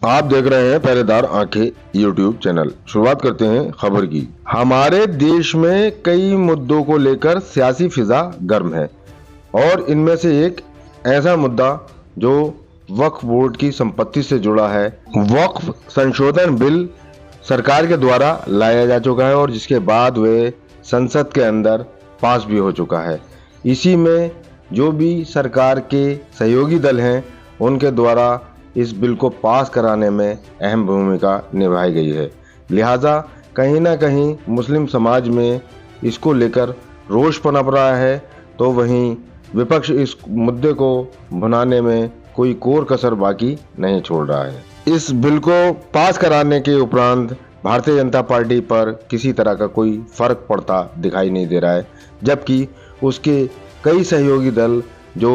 आप देख रहे हैं पहरेदार आंखें यूट्यूब चैनल। शुरुआत करते हैं खबर की। हमारे देश में कई मुद्दों को लेकर सियासी फिजा गर्म है और इनमें से एक ऐसा मुद्दा जो वक्फ बोर्ड की संपत्ति से जुड़ा है। वक्फ संशोधन बिल सरकार के द्वारा लाया जा चुका है और जिसके बाद वे संसद के अंदर पास भी हो चुका है। इसी में जो भी सरकार के सहयोगी दल हैं उनके द्वारा इस बिल को पास कराने में अहम भूमिका निभाई गई है। लिहाजा कहीं ना कहीं मुस्लिम समाज में इसको लेकर रोष पनप रहा है, तो वहीं विपक्ष इस मुद्दे को भुनाने में कोई कोर कसर बाकी नहीं छोड़ रहा है। इस बिल को पास कराने के उपरांत भारतीय जनता पार्टी पर किसी तरह का कोई फर्क पड़ता दिखाई नहीं दे रहा है, जबकि उसके कई सहयोगी दल जो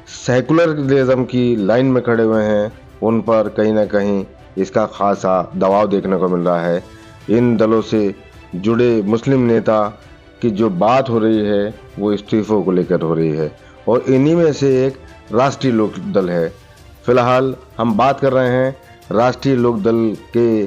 सेकुलरिज्म की लाइन में खड़े हुए हैं उन पर कहीं ना कहीं इसका खासा दबाव देखने को मिल रहा है। इन दलों से जुड़े मुस्लिम नेता की जो बात हो रही है वो इस्तीफों को लेकर हो रही है और इन्हीं में से एक राष्ट्रीय लोक दल है। फिलहाल हम बात कर रहे हैं राष्ट्रीय लोक दल के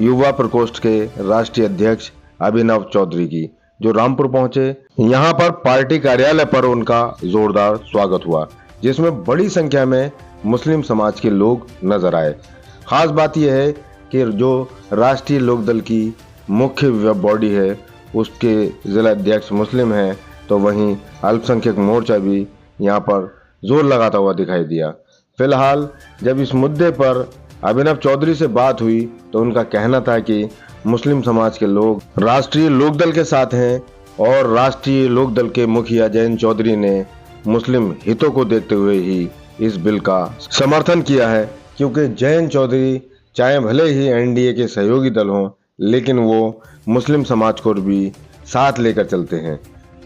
युवा प्रकोष्ठ के राष्ट्रीय अध्यक्ष अभिनव चौधरी की, जो रामपुर पहुंचे। यहां पर पार्टी कार्यालय पर उनका जोरदार स्वागत हुआ, जिसमें बड़ी संख्या में मुस्लिम समाज के लोग नजर आए। खास बात यह है कि जो राष्ट्रीय लोकदल की मुख्य बॉडी है उसके जिला अध्यक्ष मुस्लिम हैं, तो वहीं अल्पसंख्यक मोर्चा भी यहां पर जोर लगाता हुआ दिखाई दिया। फिलहाल जब इस मुद्दे पर अभिनव चौधरी से बात हुई तो उनका कहना था कि मुस्लिम समाज के लोग राष्ट्रीय लोकदल के साथ हैं और राष्ट्रीय लोकदल के मुखिया जयंत चौधरी ने मुस्लिम हितों को देखते हुए ही इस बिल का समर्थन किया है, क्योंकि जयंत चौधरी चाहे भले ही एनडीए के सहयोगी दल हों, लेकिन वो मुस्लिम समाज को भी साथ लेकर चलते हैं।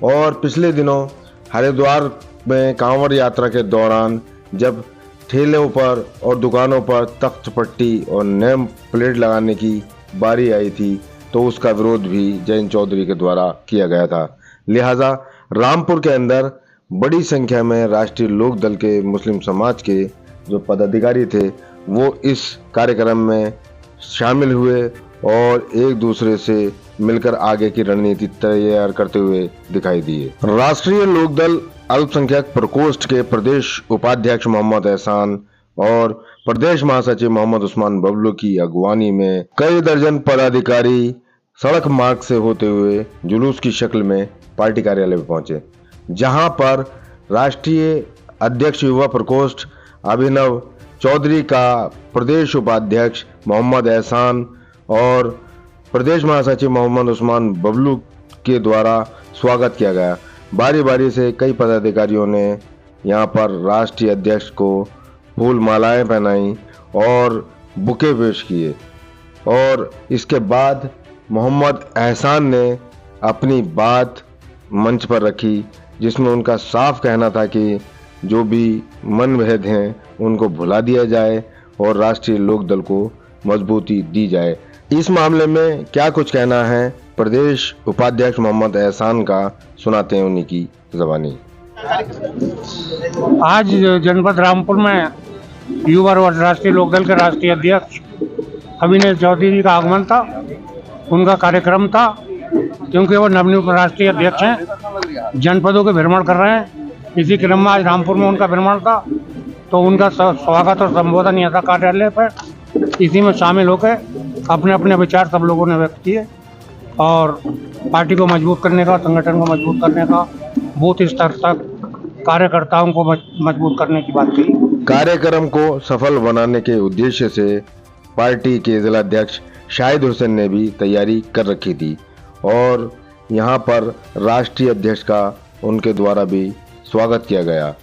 और पिछले दिनों हरिद्वार में कांवड़ यात्रा के दौरान जब ठेलों पर और दुकानों पर तख्त पट्टी और नेम प्लेट लगाने की बारी आई थी, तो उसका विरोध भी जयंत चौधरी के द्वारा किया गया था। लिहाजा रामपुर के अंदर बड़ी संख्या में राष्ट्रीय लोक दल के मुस्लिम समाज के जो पदाधिकारी थे वो इस कार्यक्रम में शामिल हुए और एक दूसरे से मिलकर आगे की रणनीति तैयार करते हुए दिखाई दिए। राष्ट्रीय लोक दल अल्पसंख्यक प्रकोष्ठ के प्रदेश उपाध्यक्ष मोहम्मद एहसान और प्रदेश महासचिव मोहम्मद उस्मान बबलू की अगवानी में कई दर्जन पदाधिकारी सड़क मार्ग से होते हुए जुलूस की शक्ल में पार्टी कार्यालय में पहुंचे, जहां पर राष्ट्रीय अध्यक्ष युवा प्रकोष्ठ अभिनव चौधरी का प्रदेश उपाध्यक्ष मोहम्मद एहसान और प्रदेश महासचिव मोहम्मद उस्मान बबलू के द्वारा स्वागत किया गया। बारी बारी से कई पदाधिकारियों ने यहां पर राष्ट्रीय अध्यक्ष को फूल मालाएं पहनाई और बुके पेश किए और इसके बाद मोहम्मद एहसान ने अपनी बात मंच पर रखी, जिसमें उनका साफ कहना था कि जो भी मनभेद हैं उनको भुला दिया जाए और राष्ट्रीय लोक दल को मजबूती दी जाए। इस मामले में क्या कुछ कहना है प्रदेश उपाध्यक्ष मोहम्मद एहसान का, सुनाते हैं उन्हीं की ज़बानी। आज जनपद रामपुर में युवा राष्ट्रीय लोकदल के राष्ट्रीय अध्यक्ष अभिनव चौधरी जी का आगमन था, उनका कार्यक्रम था। क्योंकि वो नवनियुक्त राष्ट्रीय अध्यक्ष हैं, जनपदों के भ्रमण कर रहे हैं, इसी क्रम में आज रामपुर में उनका भ्रमण था, तो उनका स्वागत और संबोधन यहाँ था कार्यालय पर। इसी में शामिल होकर अपने अपने विचार सब लोगों ने व्यक्त किए और पार्टी को मजबूत करने का, संगठन को मजबूत करने का, बूथ स्तर तक कार्यकर्ताओं को मजबूत करने की बात की। कार्यक्रम को सफल बनाने के उद्देश्य से पार्टी के जिला अध्यक्ष शाहिद हुसैन ने भी तैयारी कर रखी थी और यहाँ पर राष्ट्रीय अध्यक्ष का उनके द्वारा भी स्वागत किया गया।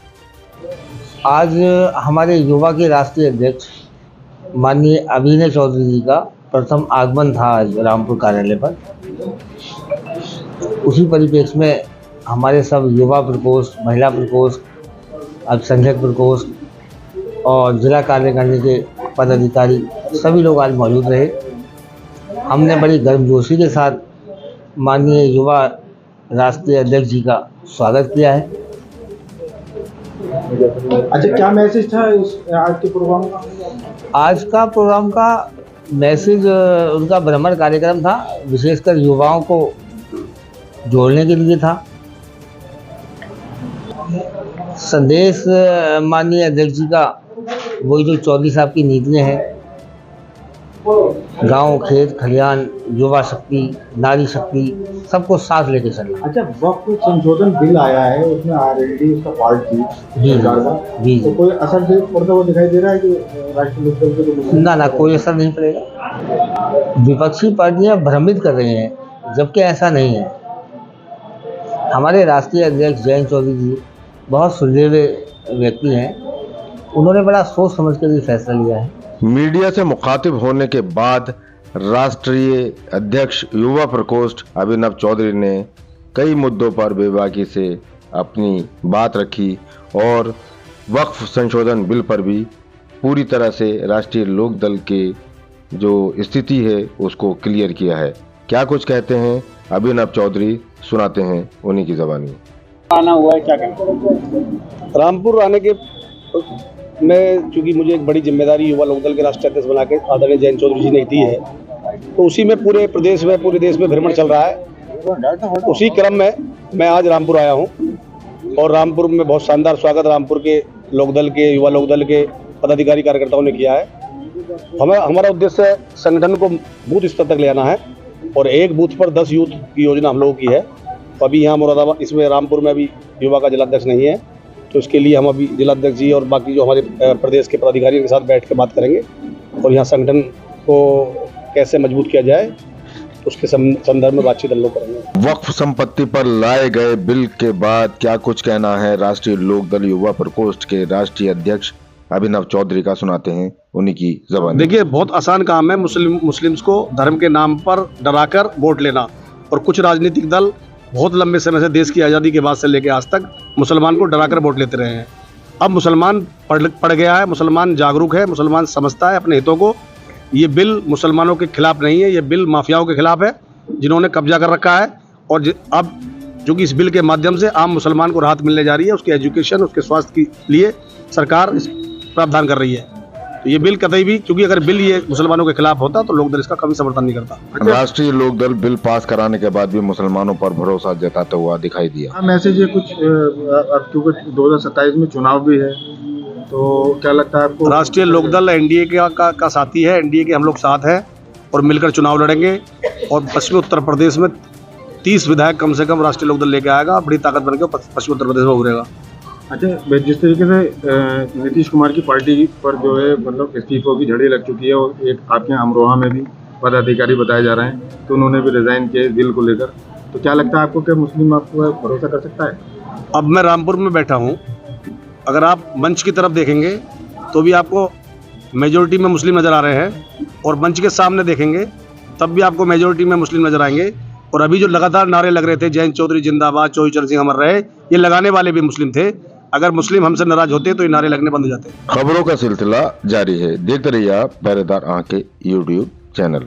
आज हमारे युवा के राष्ट्रीय अध्यक्ष माननीय अभिनव चौधरी जी का प्रथम आगमन था आज रामपुर कार्यालय पर। उसी परिप्रेक्ष्य में हमारे सब युवा प्रकोष्ठ, महिला प्रकोष्ठ, अल्पसंख्यक प्रकोष्ठ और जिला कार्यकारिणी के पदाधिकारी सभी लोग आज मौजूद रहे। हमने बड़ी गर्मजोशी के साथ माननीय युवा राष्ट्रीय अध्यक्ष जी का स्वागत किया है। अच्छा, क्या मैसेज था इस आज के प्रोग्राम का? आज का प्रोग्राम का मैसेज उनका भ्रमण कार्यक्रम था, विशेषकर युवाओं को जोड़ने के लिए था। संदेश माननीय अध्यक्ष जी का वही जो चौधरी साहब की नीतियाँ हैं, गांव, खेत, खलियान, युवा शक्ति, नारी शक्ति, सबको साथ लेके चलना। अच्छा, वक्फ संशोधन बिल आया है, उसमें आरएलडी उसका पार्ट थी सरकार का, जी तो कोई असर पड़ता हुआ दिखाई दे रहा है कि राष्ट्रीय लोकदल के तो ना कोई असर नहीं पड़ेगा। विपक्षी पार्टियां भ्रमित कर रही हैं, जबकि ऐसा नहीं है। हमारे राष्ट्रीय अध्यक्ष जयंत चौधरी जी बहुत सुलझे व्यक्ति हैं, उन्होंने बड़ा सोच समझ कर ये फैसला लिया है। मीडिया से मुखातिब होने के बाद राष्ट्रीय अध्यक्ष युवा प्रकोष्ठ अभिनव चौधरी ने कई मुद्दों पर बेबाकी से अपनी बात रखी और वक्फ संशोधन बिल पर भी पूरी तरह से राष्ट्रीय लोकदल के जो स्थिति है उसको क्लियर किया है। क्या कुछ कहते हैं अभिनव चौधरी, सुनाते हैं उन्हीं की ज़बानी। आना हुआ है, क्या कहते रामपुर आने के मैं, चूँकि मुझे एक बड़ी जिम्मेदारी युवा लोकदल के राष्ट्रीय अध्यक्ष बना के आदरणीय जयंत चौधरी जी ने दी है, तो उसी में पूरे प्रदेश में, पूरे देश में भ्रमण चल रहा है। उसी क्रम में मैं आज रामपुर आया हूँ और रामपुर में बहुत शानदार स्वागत रामपुर के लोकदल के, युवा लोकदल के पदाधिकारी कार्यकर्ताओं ने किया है। हमारा उद्देश्य संगठन को बूथ स्तर तक ले आना है और एक बूथ पर 10 यूथ की योजना हम लोगों की है। तो अभी यहाँ मुरादाबाद, इसमें रामपुर में अभी युवा का जिलाध्यक्ष नहीं है, तो इसके लिए हम अभी जिलाध्यक्ष जी और बाकी जो हमारे प्रदेश के पदाधिकारियों के साथ बैठ के बात करेंगे और यहाँ संगठन को कैसे मजबूत किया जाए उसके संदर्भ में बातचीत हम लोग करेंगे। वक्फ संपत्ति पर लाए गए बिल के बाद क्या कुछ कहना है राष्ट्रीय लोकदल युवा प्रकोष्ठ के राष्ट्रीय अध्यक्ष अभिनव चौधरी का, सुनाते हैं उन्हीं की ज़बानी। देखिए, बहुत आसान काम है मुस्लिम्स को धर्म के नाम पर डराकर वोट लेना, और कुछ राजनीतिक दल बहुत लंबे समय से, देश की आज़ादी के बाद से लेकर आज तक मुसलमान को डराकर वोट लेते रहे हैं। अब मुसलमान पढ़ गया है, मुसलमान जागरूक है, मुसलमान समझता है अपने हितों को। ये बिल मुसलमानों के खिलाफ नहीं है, ये बिल माफियाओं के खिलाफ है जिन्होंने कब्जा कर रखा है। और अब जो कि इस बिल के माध्यम से आम मुसलमान को राहत मिलने जा रही है, उसके एजुकेशन, उसके स्वास्थ्य के लिए सरकार इस प्रावधान कर रही है। तो ये बिल कतई भी, क्योंकि अगर बिल ये मुसलमानों के खिलाफ होता तो लोकदल इसका कभी समर्थन नहीं करता। राष्ट्रीय लोकदल बिल पास कराने के बाद भी मुसलमानों पर भरोसा जताता हुआ दिखाई दिया। मैसेज ये कुछ, अब क्योंकि 2027 में चुनाव भी है, तो क्या लगता है आपको? राष्ट्रीय लोकदल एनडीए का साथी है, एनडीए के हम लोग साथ हैं और मिलकर चुनाव लड़ेंगे। और पश्चिमी उत्तर प्रदेश में 30 विधायक कम से कम राष्ट्रीय लोकदल लेके आएगा, बड़ी ताकत बन के पश्चिमी उत्तर प्रदेश में उभरेगा। अच्छा, जिस तरीके से नीतीश कुमार की पार्टी पर जो है मतलब इस्तीफों की झड़ी लग चुकी है और एक आपके यहाँ अमरोहा में भी पदाधिकारी बताए जा रहे हैं, तो उन्होंने भी रिजाइन किए बिल को लेकर, तो क्या लगता है आपको कि मुस्लिम आपको भरोसा कर सकता है? अब मैं रामपुर में बैठा हूँ, अगर आप मंच की तरफ देखेंगे तो भी आपको मेजोरिटी में मुस्लिम नज़र आ रहे हैं, और मंच के सामने देखेंगे तब भी आपको मेजोरिटी में मुस्लिम नज़र आएंगे। और अभी जो लगातार नारे लग रहे थे, जयंत चौधरी जिंदाबाद, चौधरी चरण सिंह अमर रहे, ये लगाने वाले भी मुस्लिम थे। अगर मुस्लिम हमसे नाराज होते तो ये नारे लगने बंद हो जाते। खबरों का सिलसिला जारी है, देखते रहिए आप पहरेदार आंखें यूट्यूब चैनल।